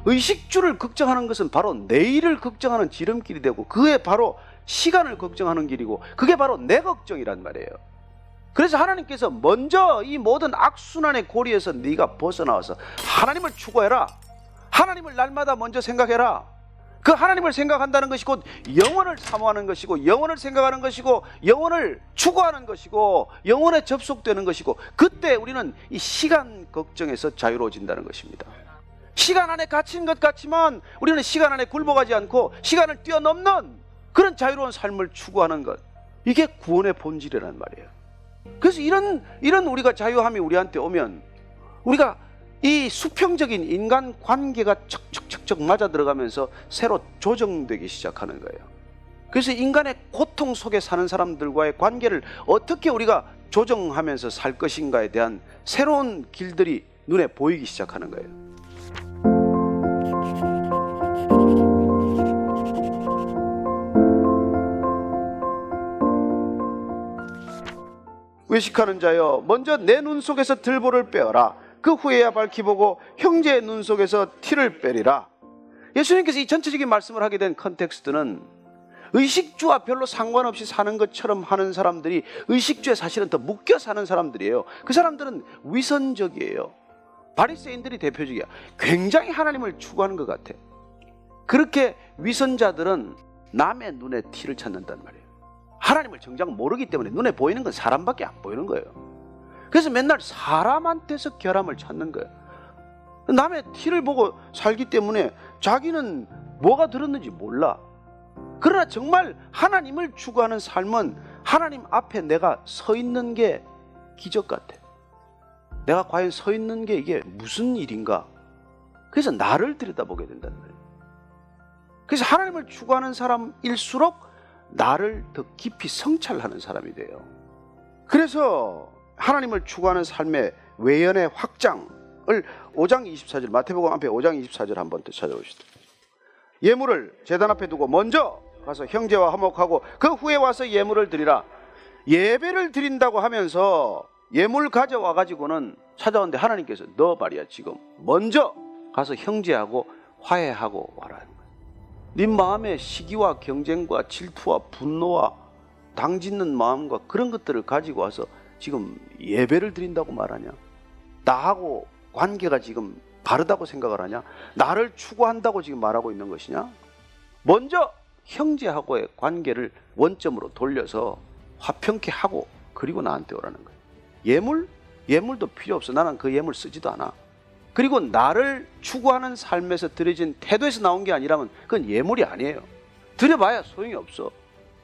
의식주를 걱정하는 것은 바로 내일을 걱정하는 지름길이 되고, 그게 바로 시간을 걱정하는 길이고, 그게 바로 내 걱정이란 말이에요. 그래서 하나님께서 먼저 이 모든 악순환의 고리에서 네가 벗어나와서 하나님을 추구해라. 하나님을 날마다 먼저 생각해라. 그 하나님을 생각한다는 것이 곧 영혼을 사모하는 것이고, 영혼을 생각하는 것이고, 영혼을 추구하는 것이고, 영혼에 접속되는 것이고, 그때 우리는 이 시간 걱정에서 자유로워진다는 것입니다. 시간 안에 갇힌 것 같지만 우리는 시간 안에 굴복하지 않고 시간을 뛰어넘는 그런 자유로운 삶을 추구하는 것, 이게 구원의 본질이란 말이에요. 그래서 이런 우리가 자유함이 우리한테 오면 우리가 이 수평적인 인간 관계가 척척척척 맞아 들어가면서 새로 조정되기 시작하는 거예요. 그래서 인간의 고통 속에 사는 사람들과의 관계를 어떻게 우리가 조정하면서 살 것인가에 대한 새로운 길들이 눈에 보이기 시작하는 거예요. 외식하는 자여, 먼저 내 눈 속에서 들보를 빼어라. 그 후에야 밝히 보고 형제의 눈 속에서 티를 빼리라. 예수님께서 이 전체적인 말씀을 하게 된 컨텍스트는 의식주와 별로 상관없이 사는 것처럼 하는 사람들이 의식주에 사실은 더 묶여 사는 사람들이에요. 그 사람들은 위선적이에요. 바리새인들이 대표적이야. 굉장히 하나님을 추구하는 것 같아. 그렇게 위선자들은 남의 눈에 티를 찾는단 말이에요. 하나님을 정작 모르기 때문에 눈에 보이는 건 사람밖에 안 보이는 거예요. 그래서 맨날 사람한테서 결함을 찾는 거예요. 남의 티를 보고 살기 때문에 자기는 뭐가 들었는지 몰라. 그러나 정말 하나님을 추구하는 삶은 하나님 앞에 내가 서 있는 게 기적 같아. 내가 과연 서 있는 게 이게 무슨 일인가? 그래서 나를 들여다보게 된다는 거예요. 그래서 하나님을 추구하는 사람일수록 나를 더 깊이 성찰하는 사람이 돼요. 그래서 하나님을 추구하는 삶의 외연의 확장을 5장 24절, 마태복음 앞에 5장 24절 한번 더 찾아보시죠. 예물을 제단 앞에 두고 먼저 가서 형제와 화목하고 그 후에 와서 예물을 드리라. 예배를 드린다고 하면서 예물 가져와 가지고는 찾아오는데 하나님께서 너 말이야 지금 먼저 가서 형제하고 화해하고 와라. 네 마음의 시기와 경쟁과 질투와 분노와 당짓는 마음과 그런 것들을 가지고 와서 지금 예배를 드린다고 말하냐? 나하고 관계가 지금 바르다고 생각을 하냐? 나를 추구한다고 지금 말하고 있는 것이냐? 먼저 형제하고의 관계를 원점으로 돌려서 화평케 하고 그리고 나한테 오라는 거예요. 예물도 필요 없어. 나는 그 예물 쓰지도 않아. 그리고 나를 추구하는 삶에서 드려진 태도에서 나온 게 아니라면 그건 예물이 아니에요. 드려봐야 소용이 없어.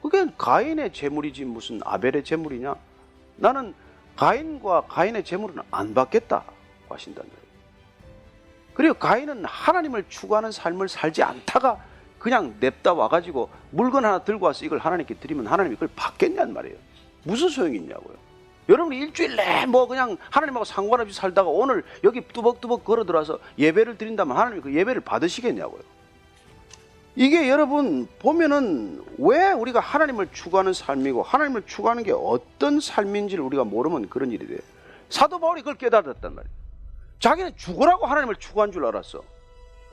그게 가인의 재물이지 무슨 아벨의 재물이냐? 나는 가인과 가인의 재물은 안 받겠다고 하신다는 거예요. 그리고 가인은 하나님을 추구하는 삶을 살지 않다가 그냥 냅다 와가지고 물건 하나 들고 와서 이걸 하나님께 드리면 하나님이 그걸 받겠냐는 말이에요. 무슨 소용이 있냐고요. 여러분이 일주일 내에 뭐 그냥 하나님하고 상관없이 살다가 오늘 여기 뚜벅뚜벅 걸어 들어와서 예배를 드린다면 하나님이 그 예배를 받으시겠냐고요. 이게 여러분 보면은 왜 우리가 하나님을 추구하는 삶이고 하나님을 추구하는 게 어떤 삶인지를 우리가 모르면 그런 일이 돼요. 사도 바울이 그걸 깨달았단 말이에요. 자기는 죽으라고 하나님을 추구한 줄 알았어.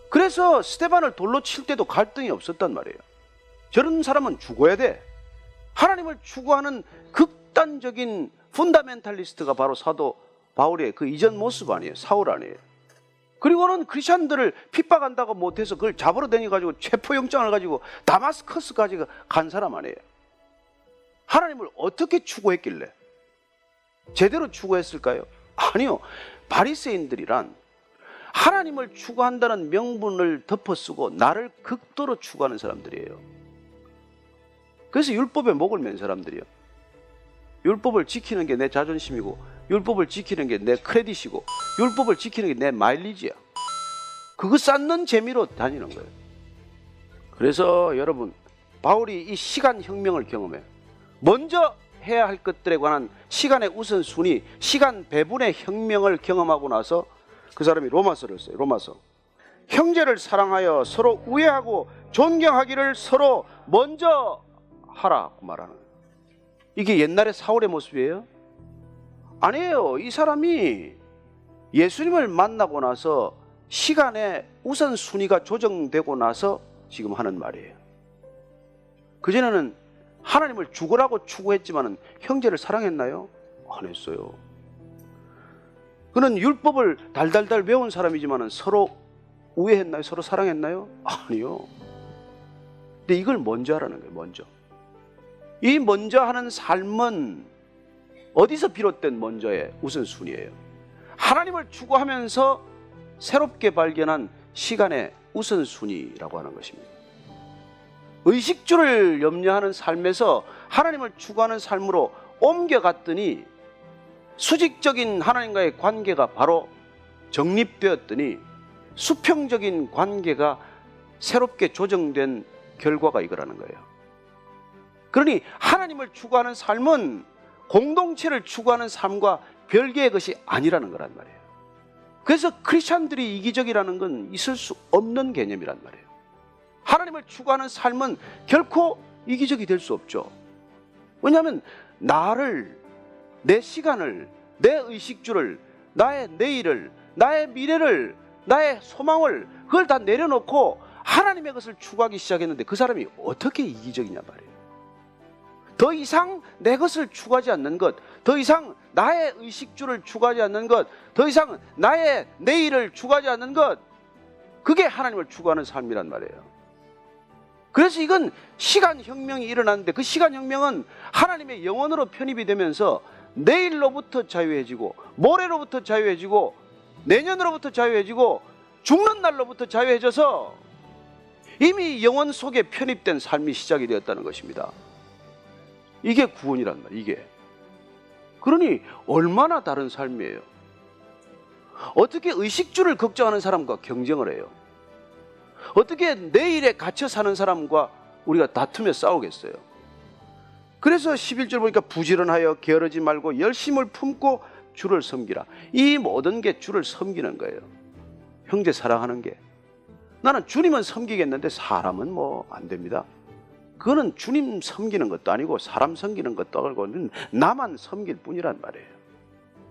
그래서 스데반을 돌로 칠 때도 갈등이 없었단 말이에요. 저런 사람은 죽어야 돼. 하나님을 추구하는 극단적인 펀다멘탈리스트가 바로 사도 바울의 그 이전 모습 아니에요. 사울 아니에요. 그리고는 크리스천들을 핍박한다고 못해서 그걸 잡으러 다녀가지고 체포영장을 가지고 다마스커스까지 간 사람 아니에요. 하나님을 어떻게 추구했길래? 제대로 추구했을까요? 아니요. 바리새인들이란 하나님을 추구한다는 명분을 덮어쓰고 나를 극도로 추구하는 사람들이에요. 그래서 율법에 목을 맨 사람들이에요. 율법을 지키는 게 내 자존심이고 율법을 지키는 게 내 크레딧이고 율법을 지키는 게 내 마일리지야. 그거 쌓는 재미로 다니는 거예요. 그래서 여러분 바울이 이 시간 혁명을 경험해요. 먼저 해야 할 것들에 관한 시간의 우선순위, 시간 배분의 혁명을 경험하고 나서 그 사람이 로마서를 써요. 로마서. 형제를 사랑하여 서로 우애하고 존경하기를 서로 먼저 하라고 말하는 거예요. 이게 옛날의 사울의 모습이에요? 아니에요. 이 사람이 예수님을 만나고 나서 시간의 우선순위가 조정되고 나서 지금 하는 말이에요. 그전에는 하나님을 죽으라고 추구했지만 형제를 사랑했나요? 안 했어요. 그는 율법을 달달달 배운 사람이지만 서로 우애했나요? 서로 사랑했나요? 아니요. 근데 이걸 먼저 하라는 거예요. 먼저. 이 먼저 하는 삶은 어디서 비롯된 먼저의 우선순위예요? 하나님을 추구하면서 새롭게 발견한 시간의 우선순위라고 하는 것입니다. 의식주를 염려하는 삶에서 하나님을 추구하는 삶으로 옮겨갔더니 수직적인 하나님과의 관계가 바로 정립되었더니 수평적인 관계가 새롭게 조정된 결과가 이거라는 거예요. 그러니 하나님을 추구하는 삶은 공동체를 추구하는 삶과 별개의 것이 아니라는 거란 말이에요. 그래서 크리스찬들이 이기적이라는 건 있을 수 없는 개념이란 말이에요. 하나님을 추구하는 삶은 결코 이기적이 될 수 없죠. 왜냐하면 나를, 내 시간을, 내 의식주를, 나의 내일을, 나의 미래를, 나의 소망을 그걸 다 내려놓고 하나님의 것을 추구하기 시작했는데 그 사람이 어떻게 이기적이냐 말이에요. 더 이상 내 것을 추구하지 않는 것, 더 이상 나의 의식주를 추구하지 않는 것, 더 이상 나의 내일을 추구하지 않는 것, 그게 하나님을 추구하는 삶이란 말이에요. 그래서 이건 시간혁명이 일어났는데 그 시간혁명은 하나님의 영혼으로 편입이 되면서 내일로부터 자유해지고 모레로부터 자유해지고 내년으로부터 자유해지고 죽는 날로부터 자유해져서 이미 영혼 속에 편입된 삶이 시작이 되었다는 것입니다. 이게 구원이란 말이에요. 이게. 그러니 얼마나 다른 삶이에요. 어떻게 의식주를 걱정하는 사람과 경쟁을 해요? 어떻게 내일에 갇혀 사는 사람과 우리가 다투며 싸우겠어요? 그래서 11절 보니까 부지런하여 게으르지 말고 열심을 품고 주를 섬기라. 이 모든 게 주를 섬기는 거예요. 형제 사랑하는 게. 나는 주님은 섬기겠는데 사람은 뭐 안 됩니다. 그거는 주님 섬기는 것도 아니고 사람 섬기는 것도 아니고 나만 섬길 뿐이란 말이에요.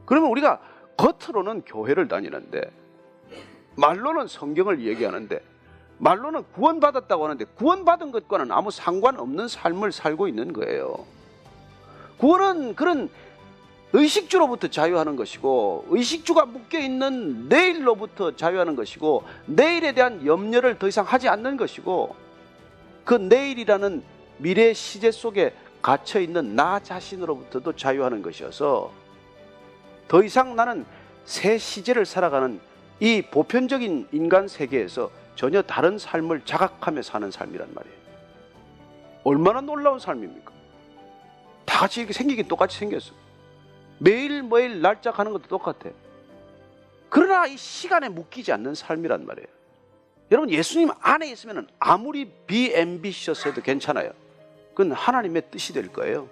그러면 우리가 겉으로는 교회를 다니는데 말로는 성경을 얘기하는데 말로는 구원받았다고 하는데 구원받은 것과는 아무 상관없는 삶을 살고 있는 거예요. 구원은 그런 의식주로부터 자유하는 것이고 의식주가 묶여있는 내일로부터 자유하는 것이고 내일에 대한 염려를 더 이상 하지 않는 것이고 그 내일이라는 미래 시제 속에 갇혀있는 나 자신으로부터도 자유하는 것이어서 더 이상 나는 새 시제를 살아가는 이 보편적인 인간 세계에서 전혀 다른 삶을 자각하며 사는 삶이란 말이에요. 얼마나 놀라운 삶입니까? 다 같이 이렇게 생기긴 똑같이 생겼어. 매일매일 날짜 가는 것도 똑같아. 그러나 이 시간에 묶이지 않는 삶이란 말이에요. 여러분 예수님 안에 있으면 아무리 비앰비셔스해도 괜찮아요. 그건 하나님의 뜻이 될 거예요.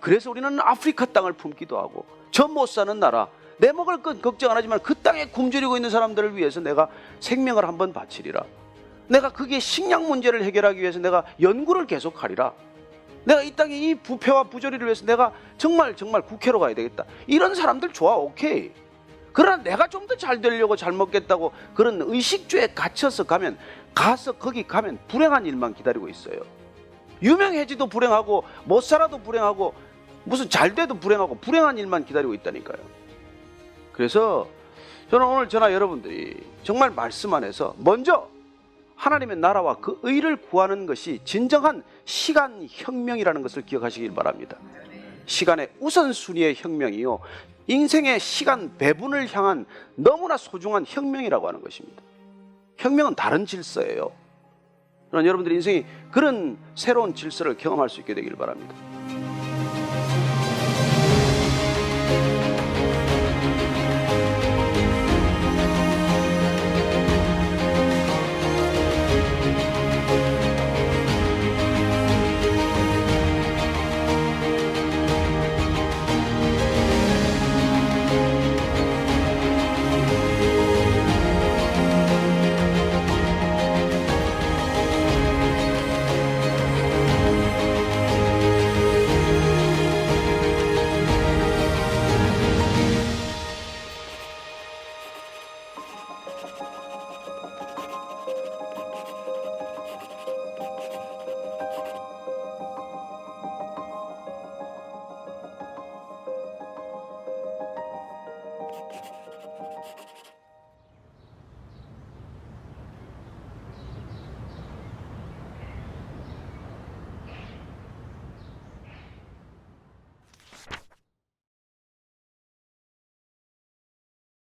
그래서 우리는 아프리카 땅을 품기도 하고 저 못 사는 나라 내 먹을 것 걱정 안 하지만 그 땅에 굶주리고 있는 사람들을 위해서 내가 생명을 한번 바치리라. 내가 그게 식량 문제를 해결하기 위해서 내가 연구를 계속하리라. 내가 이 땅에 이 부패와 부조리를 위해서 내가 정말 국회로 가야 되겠다. 이런 사람들 좋아, 오케이. 그러나 내가 좀 더 잘 되려고 잘 먹겠다고 그런 의식주에 갇혀서 거기 가면 불행한 일만 기다리고 있어요. 유명해지도 불행하고 못 살아도 불행하고 무슨 잘 돼도 불행하고 불행한 일만 기다리고 있다니까요. 그래서 저는 오늘 저나 여러분들이 정말 말씀 안에서 먼저 하나님의 나라와 그 의를 구하는 것이 진정한 시간혁명이라는 것을 기억하시길 바랍니다. 시간의 우선순위의 혁명이요 인생의 시간 배분을 향한 너무나 소중한 혁명이라고 하는 것입니다. 혁명은 다른 질서예요. 저는 여러분들의 인생이 그런 새로운 질서를 경험할 수 있게 되길 바랍니다.